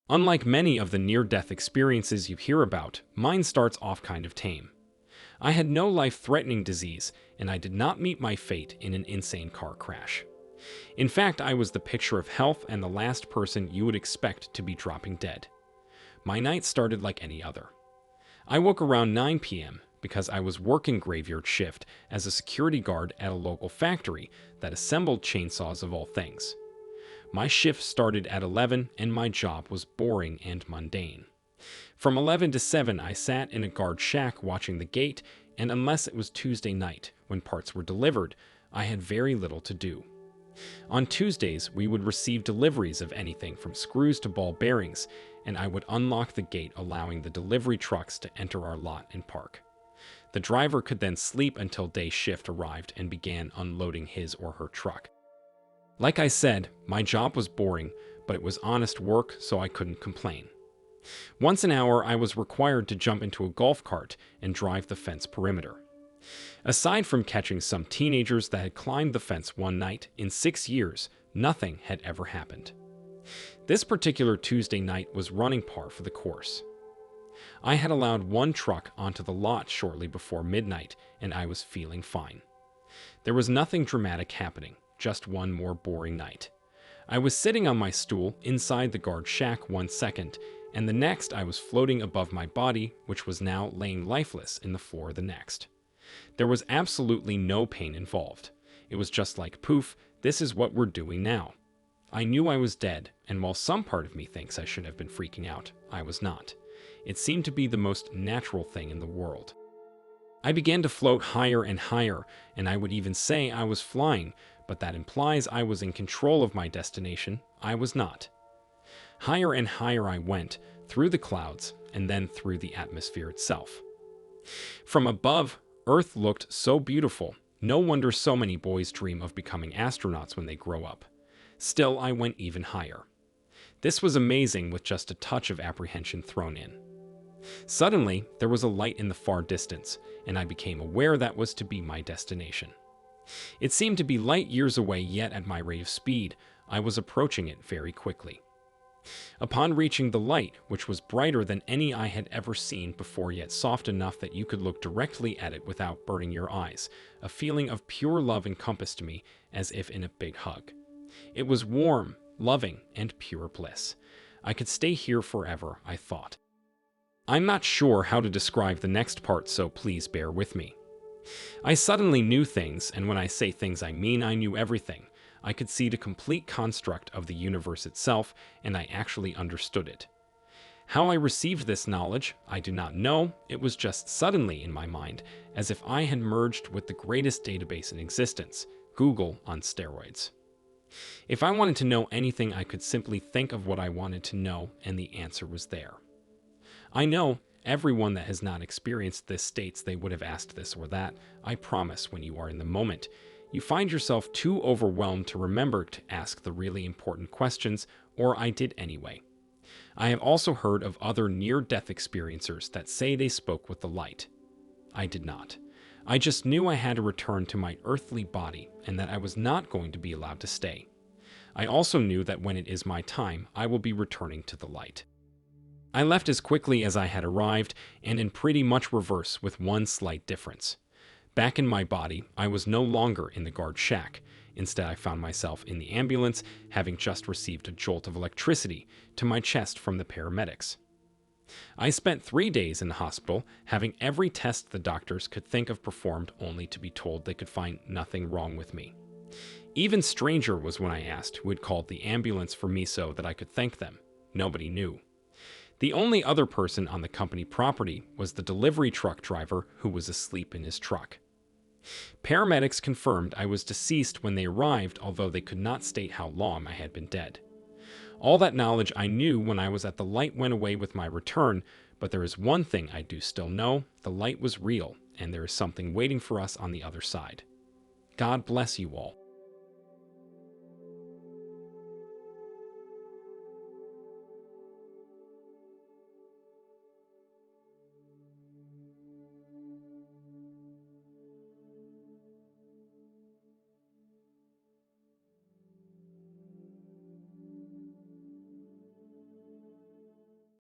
Unlike many of the near-death experiences you hear about, mine starts off kind of tame. I had no life-threatening disease, and I did not meet my fate in an insane car crash. In fact, I was the picture of health and the last person you would expect to be dropping dead. My night started like any other. I woke around 9 p.m. because I was working graveyard shift as a security guard at a local factory that assembled chainsaws of all things. My shift started at 11 and my job was boring and mundane. From 11 to 7 I sat in a guard shack watching the gate, and unless it was Tuesday night when parts were delivered, I had very little to do. On Tuesdays, we would receive deliveries of anything from screws to ball bearings, and I would unlock the gate allowing the delivery trucks to enter our lot and park. The driver could then sleep until day shift arrived and began unloading his or her truck. Like I said, my job was boring, but it was honest work, so I couldn't complain. Once an hour, I was required to jump into a golf cart and drive the fence perimeter. Aside from catching some teenagers that had climbed the fence one night, in 6 years, nothing had ever happened. This particular Tuesday night was running par for the course. I had allowed one truck onto the lot shortly before midnight, and I was feeling fine. There was nothing dramatic happening, just one more boring night. I was sitting on my stool inside the guard shack 1 second, and the next I was floating above my body, which was now laying lifeless in the floor the next. There was absolutely no pain involved. It was just like, poof, this is what we're doing now. I knew I was dead, and while some part of me thinks I should have been freaking out, I was not. It seemed to be the most natural thing in the world. I began to float higher and higher, and I would even say I was flying, but that implies I was in control of my destination. I was not. Higher and higher I went, through the clouds, and then through the atmosphere itself. From above, Earth looked so beautiful. No wonder so many boys dream of becoming astronauts when they grow up. Still, I went even higher. This was amazing with just a touch of apprehension thrown in. Suddenly, there was a light in the far distance, and I became aware that was to be my destination. It seemed to be light years away, yet at my rate of speed, I was approaching it very quickly. Upon reaching the light, which was brighter than any I had ever seen before yet soft enough that you could look directly at it without burning your eyes, a feeling of pure love encompassed me as if in a big hug. It was warm, loving, and pure bliss. I could stay here forever, I thought. I'm not sure how to describe the next part, so please bear with me. I suddenly knew things, and when I say things I mean I knew everything. I could see the complete construct of the universe itself, and I actually understood it. How I received this knowledge, I do not know. It was just suddenly in my mind, as if I had merged with the greatest database in existence, Google on steroids. If I wanted to know anything, I could simply think of what I wanted to know, and the answer was there. I know everyone that has not experienced this states they would have asked this or that. I promise when you are in the moment, you find yourself too overwhelmed to remember to ask the really important questions, or I did anyway. I have also heard of other near-death experiencers that say they spoke with the light. I did not. I just knew I had to return to my earthly body and that I was not going to be allowed to stay. I also knew that when it is my time, I will be returning to the light. I left as quickly as I had arrived, and in pretty much reverse with one slight difference. Back in my body, I was no longer in the guard shack. Instead, I found myself in the ambulance, having just received a jolt of electricity to my chest from the paramedics. I spent 3 days in the hospital, having every test the doctors could think of performed, only to be told they could find nothing wrong with me. Even stranger was when I asked who had called the ambulance for me so that I could thank them. Nobody knew. The only other person on the company property was the delivery truck driver, who was asleep in his truck. Paramedics confirmed I was deceased when they arrived, although they could not state how long I had been dead. All that knowledge I knew when I was at the light went away with my return, but there is one thing I do still know: the light was real, and there is something waiting for us on the other side. God bless you all.